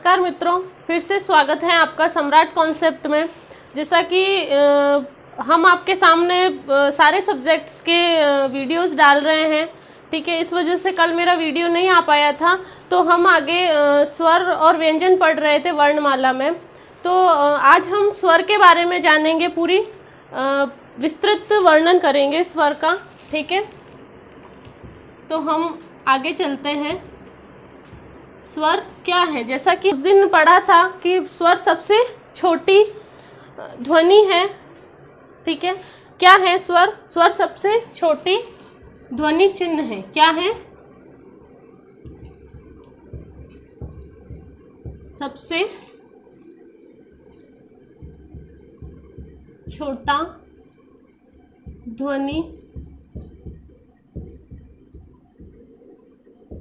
नमस्कार मित्रों, फिर से स्वागत है आपका सम्राट कॉन्सेप्ट में। जैसा कि हम आपके सामने सारे सब्जेक्ट्स के वीडियोस डाल रहे हैं, ठीक है। इस वजह से कल मेरा वीडियो नहीं आ पाया था, तो हम आगे स्वर और व्यंजन पढ़ रहे थे वर्णमाला में। तो आज हम स्वर के बारे में जानेंगे, पूरी विस्तृत वर्णन करेंगे स्वर का, ठीक है। तो हम आगे चलते हैं। स्वर क्या है? जैसा कि उस दिन पढ़ा था कि स्वर सबसे छोटी ध्वनि है, ठीक है। क्या है स्वर? स्वर सबसे छोटी ध्वनि चिन्ह है। क्या है? सबसे छोटा ध्वनि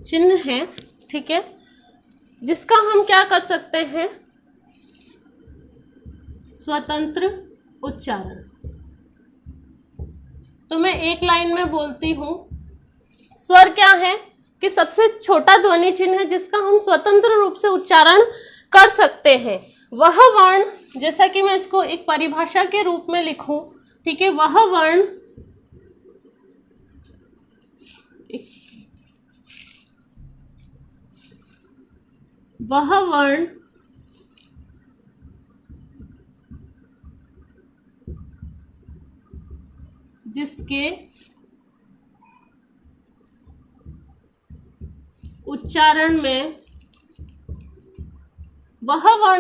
चिन्ह है, ठीक है, जिसका हम क्या कर सकते हैं? स्वतंत्र उच्चारण। तो मैं एक लाइन में बोलती हूं, स्वर क्या है कि सबसे छोटा ध्वनि चिन्ह है जिसका हम स्वतंत्र रूप से उच्चारण कर सकते हैं। वह वर्ण, जैसा कि मैं इसको एक परिभाषा के रूप में लिखूं, ठीक है, वह वर्ण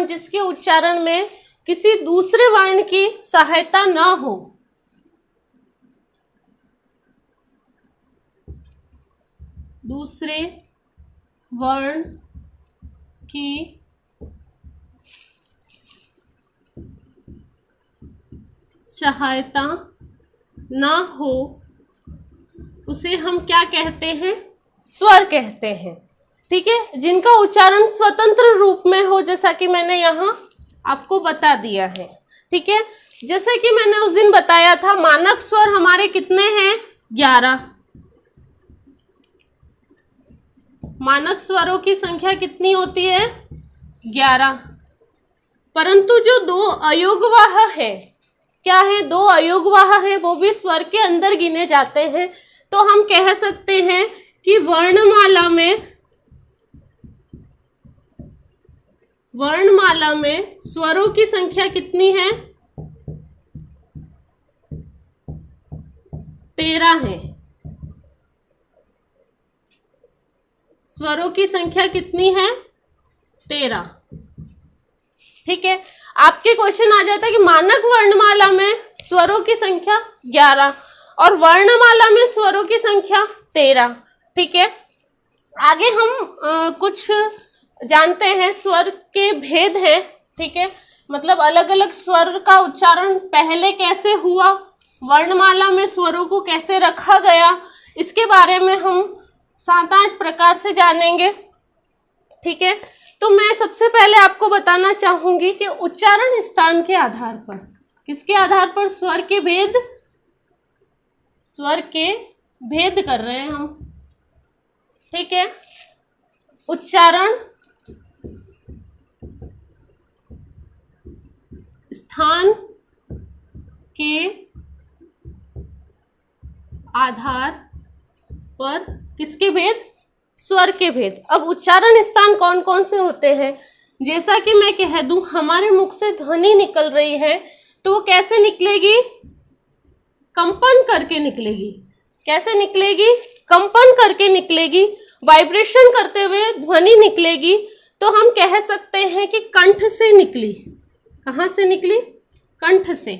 जिसके उच्चारण में किसी दूसरे वर्ण की सहायता न हो, दूसरे वर्ण की सहायता ना हो, उसे हम क्या कहते हैं? स्वर कहते हैं, ठीक है। जिनका उच्चारण स्वतंत्र रूप में हो, जैसा कि मैंने यहाँ आपको बता दिया है, ठीक है। जैसे कि मैंने उस दिन बताया था, मानक स्वर हमारे कितने हैं? 11। मानक स्वरों की संख्या कितनी होती है? 11। परंतु जो दो अयोगवाह है, क्या है? दो अयोगवाह है, वो भी स्वर के अंदर गिने जाते हैं। तो हम कह सकते हैं कि वर्णमाला में स्वरों की संख्या कितनी है? 13 है। स्वरों की संख्या कितनी है? 13, ठीक है। आपके क्वेश्चन आ जाता है कि मानक वर्णमाला में स्वरों की संख्या 11 और वर्णमाला में स्वरों की संख्या 13, ठीक है। आगे हम कुछ जानते हैं, स्वर के भेद हैं, ठीक है। मतलब अलग अलग स्वर का उच्चारण पहले कैसे हुआ, वर्णमाला में स्वरों को कैसे रखा गया, इसके बारे में हम 7-8 प्रकार से जानेंगे, ठीक है। तो मैं सबसे पहले आपको बताना चाहूंगी कि उच्चारण स्थान के आधार पर, किसके आधार पर? स्वर के भेद कर रहे हैं हम, ठीक है। उच्चारण स्थान के आधार पर किसके भेद? स्वर के भेद। अब उच्चारण स्थान कौन कौन से होते हैं? जैसा कि मैं कह दूं, हमारे मुख से ध्वनि निकल रही है, तो वो कैसे निकलेगी? कंपन करके निकलेगी। कैसे निकलेगी? कंपन करके निकलेगी, वाइब्रेशन करते हुए ध्वनि निकलेगी। तो हम कह सकते हैं कि कंठ से निकली। कहाँ से निकली? कंठ से।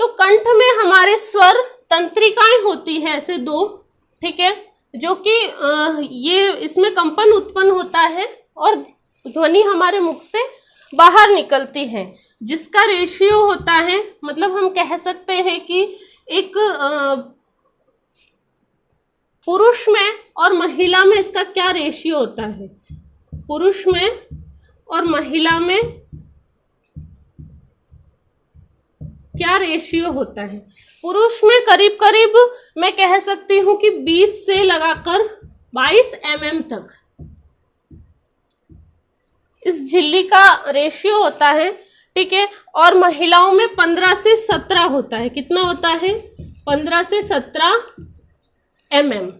तो कंठ में हमारे स्वर तंत्रिकाएं होती है, ऐसे 2, ठीक है, जो कि ये इसमें कंपन उत्पन्न होता है और ध्वनि हमारे मुख से बाहर निकलती है, जिसका रेशियो होता है, मतलब हम कह सकते हैं कि एक पुरुष में और महिला में इसका क्या रेशियो होता है? पुरुष में और महिला में क्या रेशियो होता है? पुरुष में करीब करीब मैं कह सकती हूं कि 20 से लगाकर 22 mm तक इस झिल्ली का रेशियो होता है, ठीक है। और महिलाओं में 15 से 17 होता है। कितना होता है? 15 से 17 mm।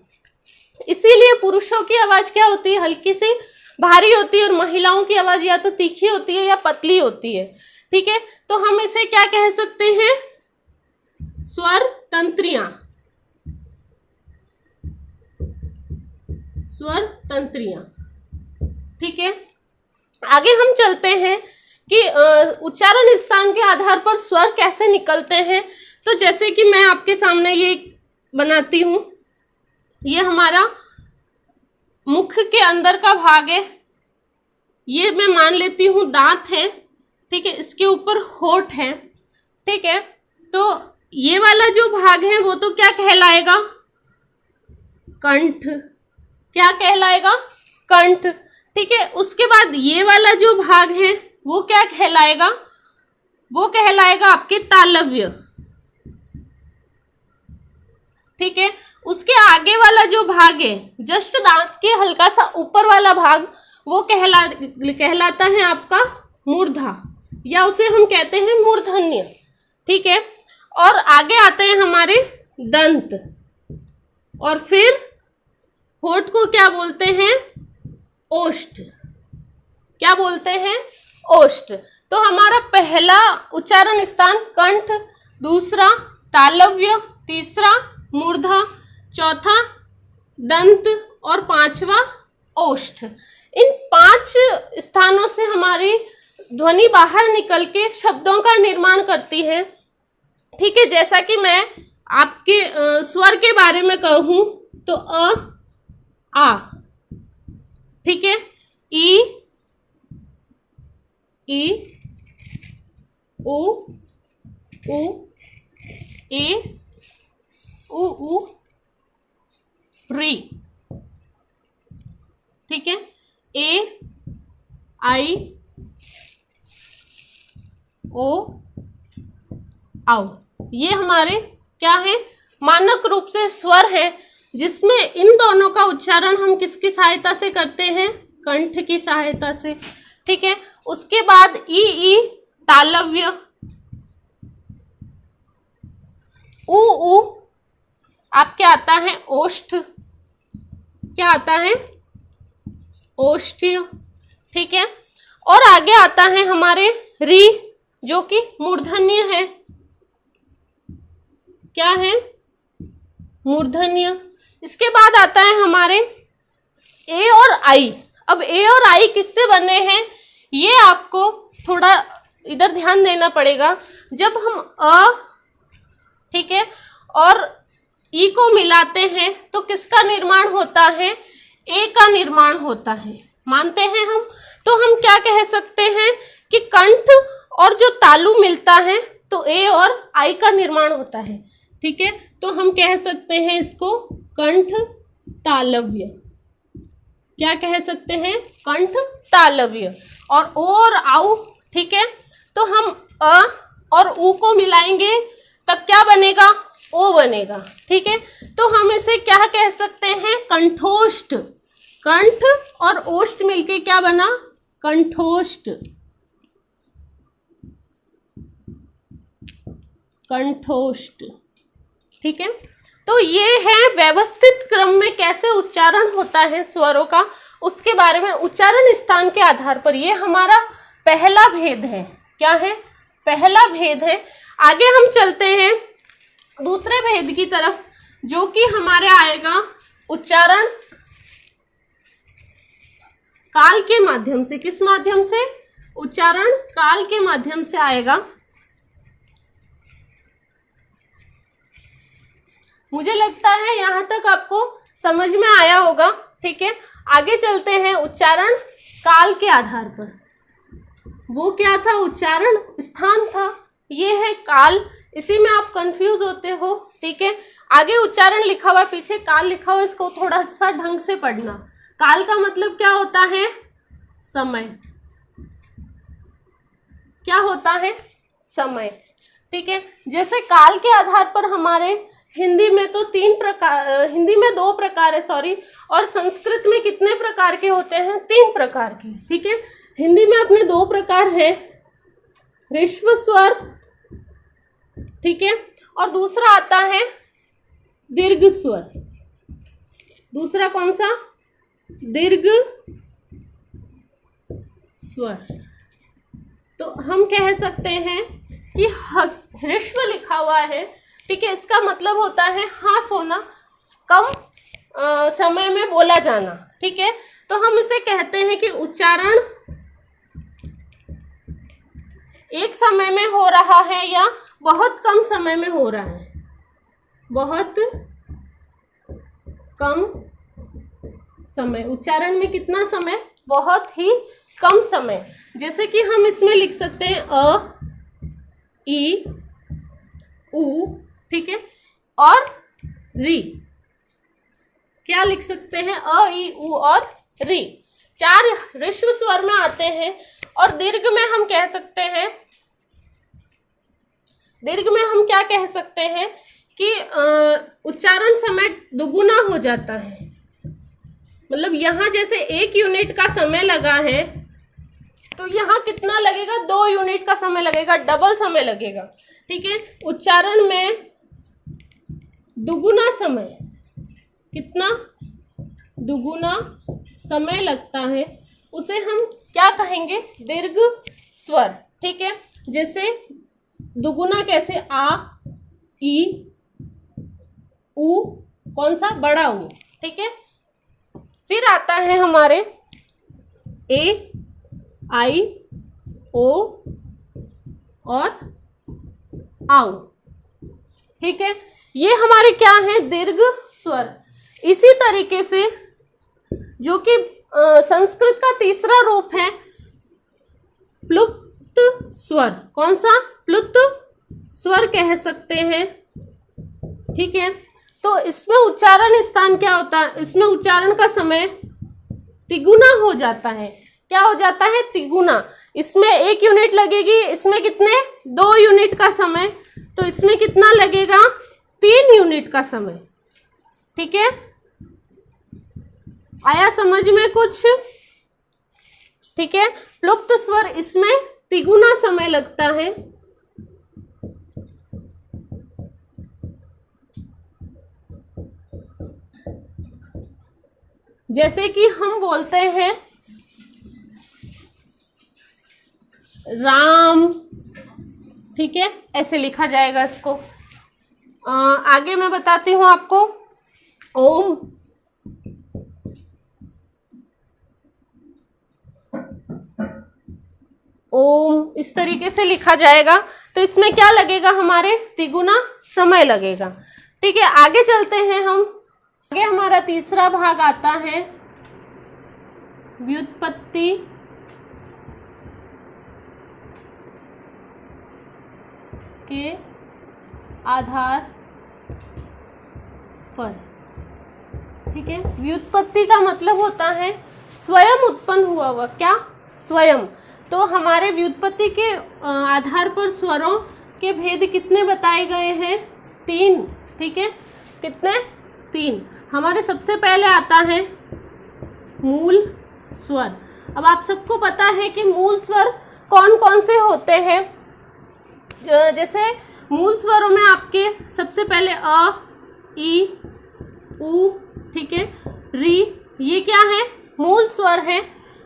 इसीलिए पुरुषों की आवाज क्या होती है? हल्की सी भारी होती है, और महिलाओं की आवाज या तो तीखी होती है या पतली होती है, ठीक है। तो हम इसे क्या कह सकते हैं? स्वर तंत्रियां, स्वर तंत्रियां, ठीक है। आगे हम चलते हैं कि उच्चारण स्थान के आधार पर स्वर कैसे निकलते हैं। तो जैसे कि मैं आपके सामने ये बनाती हूं, ये हमारा मुख के अंदर का भाग है, ये मैं मान लेती हूँ दांत है, ठीक है। इसके ऊपर होठ है, ठीक है। तो ये वाला जो भाग है वो तो क्या कहलाएगा? कंठ। क्या कहलाएगा? कंठ, ठीक है। उसके बाद ये वाला जो भाग है वो क्या कहलाएगा? वो कहलाएगा आपके तालव्य, ठीक है। उसके आगे वाला जो भाग है, जस्ट दांत के हल्का सा ऊपर वाला भाग, वो कहलाता है आपका मूर्धा, या उसे हम कहते हैं मूर्धन्य, ठीक है। और आगे आते हैं हमारे दंत, और फिर होठ को क्या बोलते हैं? ओष्ठ। क्या बोलते हैं? ओष्ठ। तो हमारा पहला उच्चारण स्थान कंठ, दूसरा तालव्य, तीसरा मूर्धा, चौथा दंत और पांचवा ओष्ठ। इन 5 स्थानों से हमारी ध्वनि बाहर निकल के शब्दों का निर्माण करती है, ठीक है। जैसा कि मैं आपके स्वर के बारे में कहूं तो अ, आ, ठीक है, ई, उ, ए, उ, री, ठीक है, ए, आई, ओ, आओ। ये हमारे क्या है? मानक रूप से स्वर है, जिसमें इन दोनों का उच्चारण हम किसकी सहायता से करते हैं? कंठ की सहायता से, ठीक है। उसके बाद ई तालव्य, उ आपके आता है ओष्ठ। क्या आता है? ओष्ठ्य, ठीक है। और आगे आता है हमारे री, जो कि मूर्धन्य है। क्या है? मूर्धन्य। इसके बाद आता है हमारे ए और आई। अब ए और आई किससे बने हैं, ये आपको थोड़ा इधर ध्यान देना पड़ेगा। जब हम अ, ठीक है, और ई को मिलाते हैं तो किसका निर्माण होता है? ए का निर्माण होता है, मानते हैं हम। तो हम क्या कह सकते हैं कि कंठ और जो तालु मिलता है तो ए और आई का निर्माण होता है, ठीक है। तो हम कह सकते हैं इसको कंठ तालव्य। क्या कह सकते हैं? कंठ तालव्य। और ओ और आउ, ठीक है। तो हम अ और उ को मिलाएंगे तब क्या बनेगा? ओ बनेगा, ठीक है। तो हम इसे क्या कह सकते हैं? कंठोष्ठ। कंठ और ओष्ठ मिलके क्या बना? कंठोष्ठ। कंठोष्ठ, ठीक है। तो ये है व्यवस्थित क्रम में कैसे उच्चारण होता है स्वरों का, उसके बारे में उच्चारण स्थान के आधार पर। ये हमारा पहला भेद है। क्या है? पहला भेद है। आगे हम चलते हैं दूसरे भेद की तरफ, जो कि हमारे आएगा उच्चारण काल के माध्यम से। किस माध्यम से? उच्चारण काल के माध्यम से आएगा। मुझे लगता है यहां तक आपको समझ में आया होगा, ठीक है। आगे चलते हैं उच्चारण काल के आधार पर। वो क्या था? उच्चारण स्थान था, ये है काल। इसी में आप कंफ्यूज होते हो, ठीक है। आगे उच्चारण लिखा हुआ, पीछे काल लिखा हुआ, इसको थोड़ा सा ढंग से पढ़ना। काल का मतलब क्या होता है? समय। क्या होता है? समय, ठीक है। जैसे काल के आधार पर हमारे हिंदी में तो 3 प्रकार, हिंदी में 2 प्रकार है, सॉरी, और संस्कृत में कितने प्रकार के होते हैं? 3 प्रकार के, ठीक है। हिंदी में अपने दो प्रकार है, ह्रस्व स्वर, ठीक है, और दूसरा आता है दीर्घ स्वर। दूसरा कौन सा? दीर्घ स्वर। तो हम कह सकते हैं कि ह्रस्व लिखा हुआ है, ठीक है, इसका मतलब होता है हास होना, कम समय में बोला जाना, ठीक है। तो हम इसे कहते हैं कि उच्चारण एक समय में हो रहा है या बहुत कम समय में हो रहा है, बहुत कम समय। उच्चारण में कितना समय? बहुत ही कम समय। जैसे कि हम इसमें लिख सकते हैं अ, ई, उ, ठीक है, और री। क्या लिख सकते हैं? अ, ई, उ और री। 4 ह्रस्व स्वर में आते हैं। और दीर्घ में हम कह सकते हैं, दीर्घ में हम क्या कह सकते हैं कि उच्चारण समय दुगुना हो जाता है। मतलब यहाँ जैसे 1 यूनिट का समय लगा है, तो यहाँ कितना लगेगा? 2 यूनिट का समय लगेगा, डबल समय लगेगा, ठीक है। उच्चारण में दुगुना समय, कितना? दुगुना समय लगता है, उसे हम क्या कहेंगे? दीर्घ स्वर, ठीक है। जैसे दुगुना कैसे? आ, ई, उ, कौन सा? बड़ा उ, ठीक है। फिर आता है हमारे ए, आई, ओ और आउ, ठीक है। ये हमारे क्या है? दीर्घ स्वर। इसी तरीके से जो कि संस्कृत का तीसरा रूप है प्लुप्त स्वर। कौन सा? प्लुप्त स्वर कह सकते हैं, ठीक है। तो इसमें उच्चारण स्थान क्या होता है? इसमें उच्चारण का समय तिगुना हो जाता है। क्या हो जाता है? तिगुना। इसमें 1 यूनिट लगेगी, इसमें कितने? 2 यूनिट का समय, तो इसमें कितना लगेगा? 3 यूनिट का समय, ठीक है। आया समझ में कुछ? ठीक है। प्लुप्त स्वर, इसमें तिगुना समय लगता है। जैसे कि हम बोलते हैं राम, ठीक है, ऐसे लिखा जाएगा इसको। आगे मैं बताती हूं आपको। ओम, ओम, इस तरीके से लिखा जाएगा। तो इसमें क्या लगेगा? हमारे तिगुना समय लगेगा, ठीक है। आगे चलते हैं हम। आगे हमारा तीसरा भाग आता है व्युत्पत्ति के आधार पर, ठीक है। व्युत्पत्ति का मतलब होता है स्वयं उत्पन्न हुआ हुआ। क्या? स्वयं। तो हमारे व्युत्पत्ति के आधार पर स्वरों के भेद कितने बताए गए हैं? 3, ठीक है। कितने? 3। हमारे सबसे पहले आता है मूल स्वर। अब आप सबको पता है कि मूल स्वर कौन कौन से होते हैं। जैसे मूल स्वरों में आपके सबसे पहले अ, ई, उ, ठीक है, री, ये क्या है? मूल स्वर है।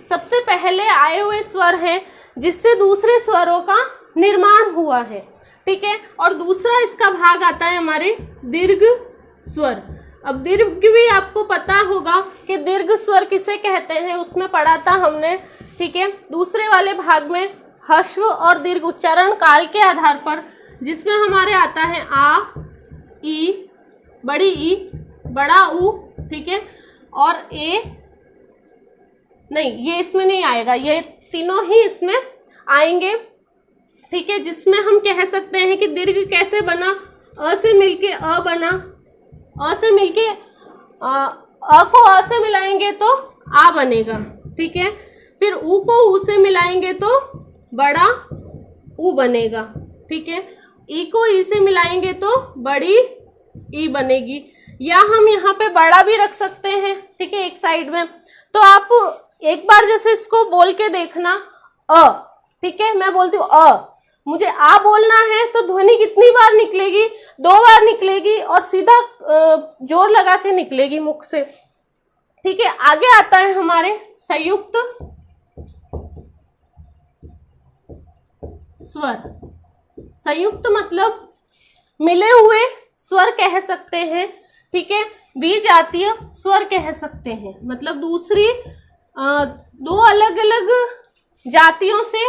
सबसे पहले आए हुए स्वर है जिससे दूसरे स्वरों का निर्माण हुआ है, ठीक है। और दूसरा इसका भाग आता है हमारे दीर्घ स्वर। अब दीर्घ भी आपको पता होगा कि दीर्घ स्वर किसे कहते हैं, उसमें पढ़ा था हमने, ठीक है। दूसरे वाले भाग में ह्रस्व और दीर्घ उच्चारण काल के आधार पर, जिसमें हमारे आता है आ, ई, बड़ी ई, बड़ा उ, ठीक है, और ए, नहीं ये इसमें नहीं आएगा, ये तीनों ही इसमें आएंगे, ठीक है। जिसमें हम कह सकते हैं कि दीर्घ कैसे बना? अ से मिलके अ बना, अ से मिलके अ को अ से मिलाएंगे तो आ बनेगा, ठीक है। फिर उ को उ से मिलाएंगे तो बड़ा उ बनेगा, ठीक है। ई को ई से मिलाएंगे तो बड़ी ई बनेगी, या हम यहाँ पे बड़ा भी रख सकते हैं, ठीक है, एक साइड में। तो आप एक बार जैसे इसको बोल के देखना, अ, ठीक है, मैं बोलती हूँ अ, मुझे आ बोलना है तो ध्वनि कितनी बार निकलेगी, 2 बार निकलेगी और सीधा जोर लगा के निकलेगी मुख से, ठीक है। आगे आता है हमारे संयुक्त स्वर। संयुक्त मतलब मिले हुए स्वर कह सकते हैं, ठीक है। विजातीय स्वर कह सकते हैं, मतलब दूसरी दो अलग अलग जातियों से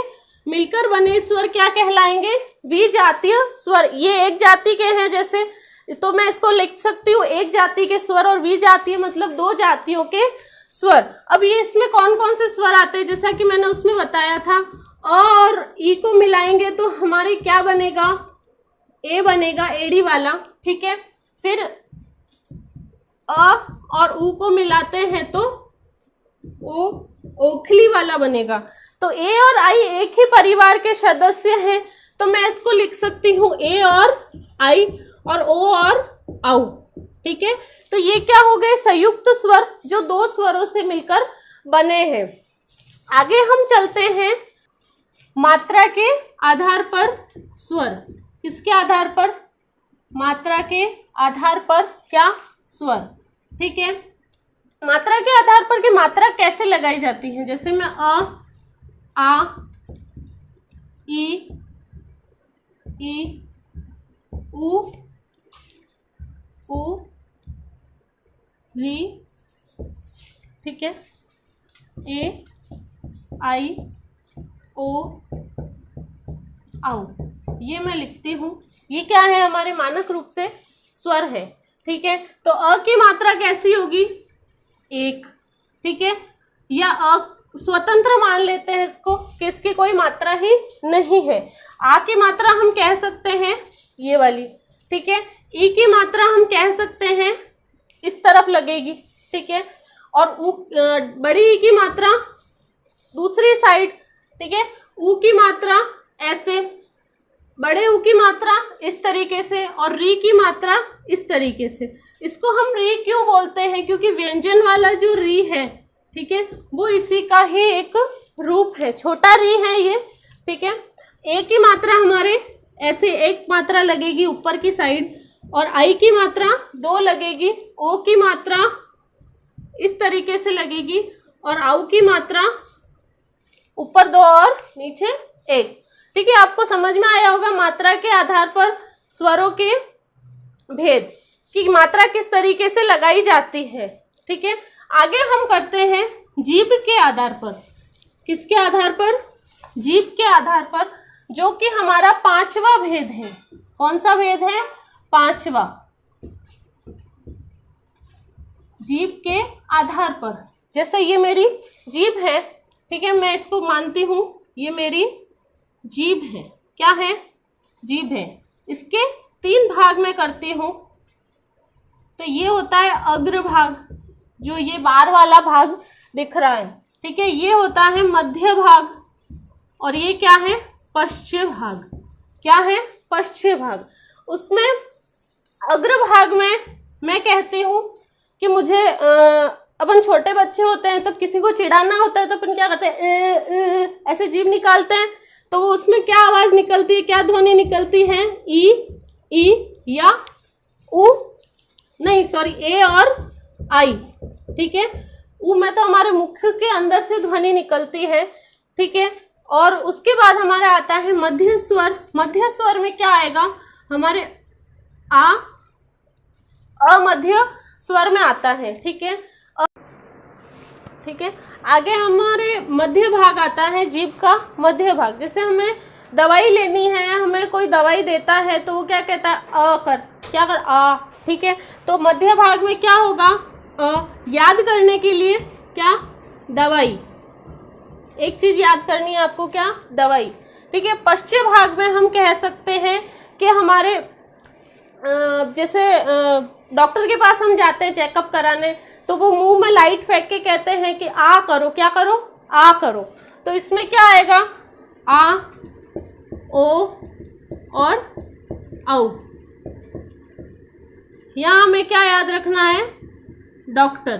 मिलकर बने स्वर क्या कहलाएंगे, विजातीय स्वर। ये एक जाति के हैं जैसे, तो मैं इसको लिख सकती हूँ एक जाति के स्वर, और विजातीय मतलब 2 जातियों के स्वर। अब ये इसमें कौन कौन से स्वर आते हैं, जैसा कि मैंने उसमें बताया था, अ और ई को मिलाएंगे तो हमारे क्या बनेगा, ए बनेगा, एडी वाला, ठीक है। फिर अ और ऊ को मिलाते हैं तो ओ, ओखली वाला बनेगा। तो ए और आई एक ही परिवार के सदस्य हैं, तो मैं इसको लिख सकती हूँ ए और आई और ओ और आउ, ठीक है। तो ये क्या हो गए, संयुक्त स्वर, जो 2 स्वरों से मिलकर बने हैं। आगे हम चलते हैं मात्रा के आधार पर स्वर। किसके आधार पर, मात्रा के आधार पर क्या, स्वर, ठीक है। मात्रा के आधार पर की मात्रा कैसे लगाई जाती है, जैसे मैं अ, आ, ई, उ, री, ठीक है, ए, आई, ओ, आउ, ये मैं लिखती हूँ। ये क्या है, हमारे मानक रूप से स्वर है, ठीक है। तो अ की मात्रा कैसी होगी, 1, ठीक है, या अ स्वतंत्र मान लेते हैं इसको कि इसकी कोई मात्रा ही नहीं है। आ की मात्रा हम कह सकते हैं ये वाली, ठीक है। ई की मात्रा हम कह सकते हैं इस तरफ लगेगी, ठीक है। और बड़ी ई की मात्रा दूसरी साइड, ठीक है। ऊ की मात्रा ऐसे, बड़े ऊ की मात्रा इस तरीके से, और री की मात्रा इस तरीके से। इसको हम री क्यों बोलते हैं, क्योंकि व्यंजन वाला जो री है, ठीक है, वो इसी का ही एक रूप है, छोटा री है ये, ठीक है। ए की मात्रा हमारे ऐसे एक मात्रा लगेगी ऊपर की साइड, और आई की मात्रा 2 लगेगी, ओ की मात्रा इस तरीके से लगेगी, और आउ की मात्रा ऊपर 2 और नीचे 1, ठीक है। आपको समझ में आया होगा मात्रा के आधार पर स्वरों के भेद की मात्रा किस तरीके से लगाई जाती है, ठीक है। आगे हम करते हैं जीभ के आधार पर। किसके आधार पर, जीभ के आधार पर, जो कि हमारा 5वां भेद है। कौन सा भेद है, 5वां, जीभ के आधार पर। जैसे ये मेरी जीभ है, ठीक है, मैं इसको मानती हूं ये मेरी जीभ है। क्या है, जीभ है। इसके 3 भाग में करती हूं। तो ये होता है अग्र भाग, जो ये बार वाला भाग दिख रहा है, ठीक है। ये होता है मध्य भाग, और ये क्या है, पश्चिम भाग। क्या है, पश्चिम भाग। उसमें अग्र भाग में मैं कहती हूँ कि मुझे अपन छोटे बच्चे होते हैं तो किसी को चिढ़ाना होता है तो अपन क्या करते हैं, ऐसे जीभ निकालते हैं, तो वो उसमें क्या आवाज निकलती है, क्या ध्वनि निकलती है, ई या उ, नहीं सॉरी, ए और आई, ठीक है। उ में तो हमारे मुख के अंदर से ध्वनि निकलती है, ठीक है। और उसके बाद हमारा आता है मध्य स्वर। मध्य स्वर में क्या आएगा, हमारे आ अमध्य स्वर में आता है, ठीक है, ठीक है। आगे हमारे मध्य भाग आता है, जीभ का मध्य भाग। जैसे हमें दवाई लेनी है, हमें कोई दवाई देता है तो वो क्या कहता है, अ कर, क्या कर, आ, ठीक है। तो मध्य भाग में क्या होगा, याद करने के लिए क्या, दवाई, एक चीज याद करनी है आपको, क्या, दवाई, ठीक है। पश्चिम भाग में हम कह सकते हैं कि हमारे जैसे डॉक्टर के पास हम जाते हैं चेकअप कराने, तो वो मुंह में लाइट फेंक के कहते हैं कि आ करो, क्या करो, आ करो। तो इसमें क्या आएगा, आ, ओ और औ। यहां हमें क्या याद रखना है, डॉक्टर,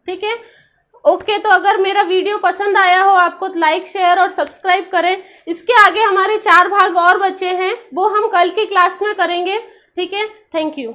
ठीक है। ओके, तो अगर मेरा वीडियो पसंद आया हो आपको तो लाइक शेयर और सब्सक्राइब करें। इसके आगे हमारे 4 भाग और बचे हैं, वो हम कल की क्लास में करेंगे। ठीक है, थैंक यू।